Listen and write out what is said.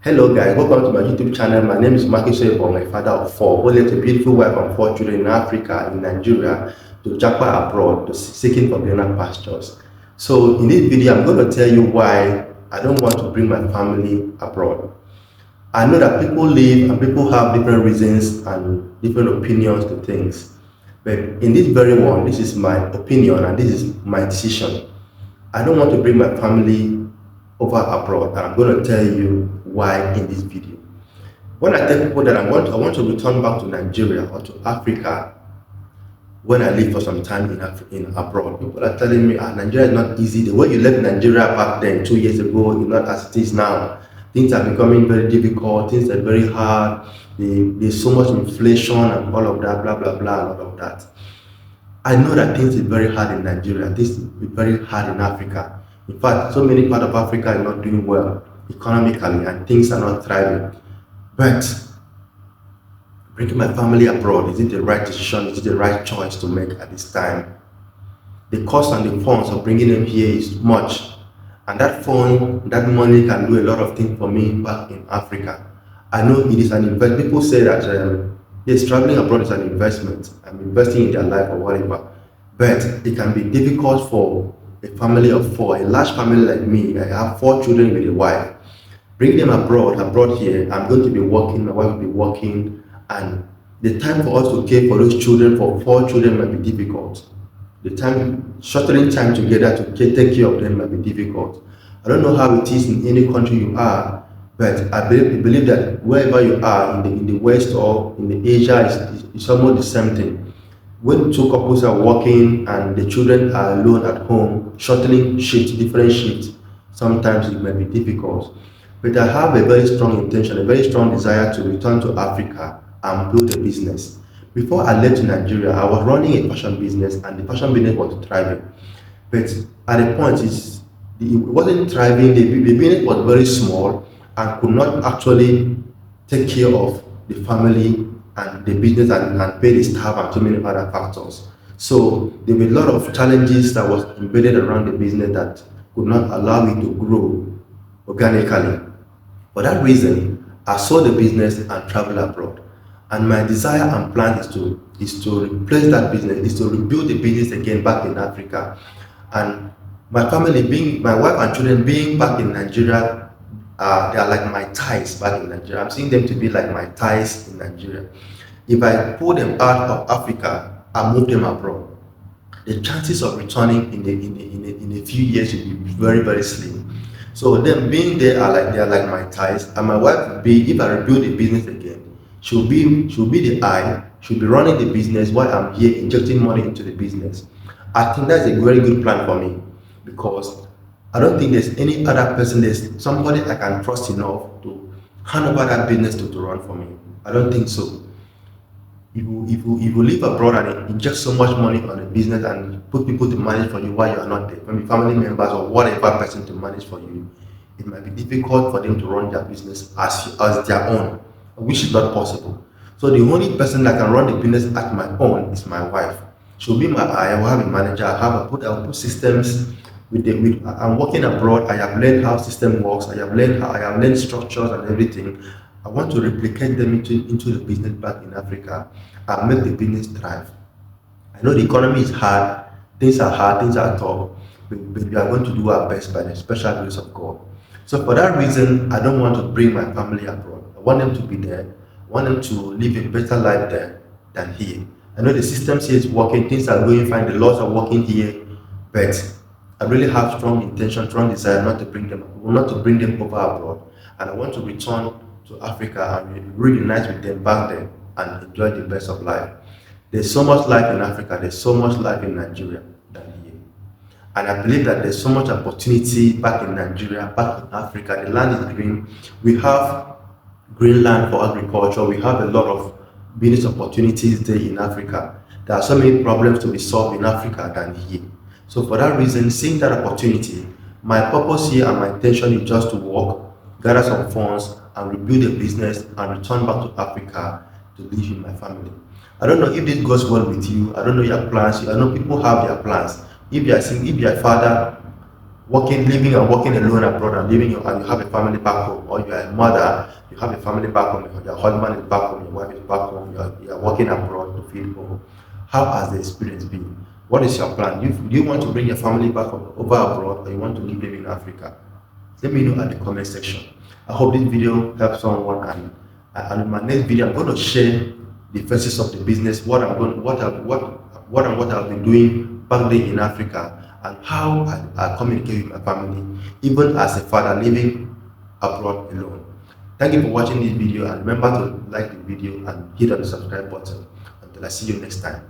Hello guys, welcome to my YouTube channel. My name is Maki Soyebo, my father of four, who left a beautiful wife and four children in Africa, in Nigeria, to japa abroad, to seeking for greener pastures. So in this video, I'm going to tell you why I don't want to bring my family abroad. I know that people live and people have different reasons and different opinions to things. But in this very one, this is my opinion and this is my decision. I don't want to bring my family over abroad, and I'm going to tell you why in this video. When I tell people that I want to return back to Nigeria or to Africa when I live for some time in abroad, people are telling me, Nigeria is not easy. The way you left Nigeria back then 2 years ago is not as it is now. Things are becoming very difficult, things are very hard, there's so much inflation and all of that, blah, blah, blah, and all of that. I know that things is very hard in Nigeria, things is very hard in Africa. In fact, so many parts of Africa are not doing well economically and things are not thriving. But bringing my family abroad, is it the right decision? Is it the right choice to make at this time? The cost and the funds of bringing them here is much. And that money can do a lot of things for me back in Africa. I know it is an investment. People say that yes, traveling abroad is an investment. I'm investing in their life or whatever. But it can be difficult for a family of four, a large family like me. I have four children with a wife. Bring them abroad here. I'm going to be working, my wife will be working, and the time for us to care for those children, for four children, might be difficult. The time, shortening time together to take care of them might be difficult. I don't know how it is in any country you are, but I believe that wherever you are, in the West or in the Asia, it's almost the same thing. When two couples are working and the children are alone at home, shortening shifts, different shifts, sometimes it may be difficult. But I have a very strong intention, a very strong desire to return to Africa and build a business. Before I left Nigeria, I was running a fashion business and the fashion business was thriving. But at the point, it wasn't thriving, the business was very small and could not actually take care of the family and the business and pay the staff and so many other factors. So there were a lot of challenges that was embedded around the business that could not allow me to grow organically. For that reason, I sold the business and traveled abroad. And my desire and plan is to replace that business, is to rebuild the business again back in Africa. And my family, my wife and children being back in Nigeria, they are like my ties back in Nigeria. I'm seeing them to be like my ties in Nigeria. If I pull them out of Africa and move them abroad, the chances of returning in a few years will be very, very slim. So them being there they are like my ties, and my wife will be, if I rebuild the business again, she'll be the eye, she'll be running the business while I'm here injecting money into the business. I think that's a very good plan for me, because I don't think there's any other person, there's somebody I can trust enough to hand over that business to run for me. I don't think so. If you live abroad and inject so much money on a business and put people to manage for you while you are not there, maybe family members or whatever person to manage for you, it might be difficult for them to run their business as their own, which is not possible. So the only person that can run the business at my own is my wife. She'll be my eye. I will have a manager. I'll put systems. I'm working abroad. I have learned how system works. I have learned structures and everything. I want to replicate them into the business back in Africa and make the business thrive. I know the economy is hard, things are tough, but we are going to do our best by the special grace of God. So for that reason, I don't want to bring my family abroad. I want them to be there. I want them to live a better life there than here. I know the systems here is working, things are going fine, the laws are working here, but I really have strong intention, strong desire not to bring them over abroad. And I want to return to Africa and reunite with them back there and enjoy the best of life. There's so much life in Africa, there's so much life in Nigeria than here. And I believe that there's so much opportunity back in Nigeria, back in Africa. The land is green. We have green land for agriculture. We have a lot of business opportunities there in Africa. There are so many problems to be solved in Africa than here. So for that reason, seeing that opportunity, my purpose here and my intention is just to work, gather some funds, and rebuild a business and return back to Africa to live with my family. I don't know if this goes well with you. I don't know your plans. I know people have their plans. If you're a father, living and working alone abroad, and and you have a family back home, or you are a mother, you have a family back home, your husband is back home, your wife is back home, you are working abroad to feed home. How has the experience been? What is your plan? Do you want to bring your family back over abroad, or you want to live in Africa? Let me know at the comment section. I hope this video helps someone, and in my next video I'm going to share the phases of the business, what I've been doing back there in Africa, and how I communicate with my family, even as a father living abroad alone. Thank you for watching this video, and remember to like the video and hit on the subscribe button. Until I see you next time.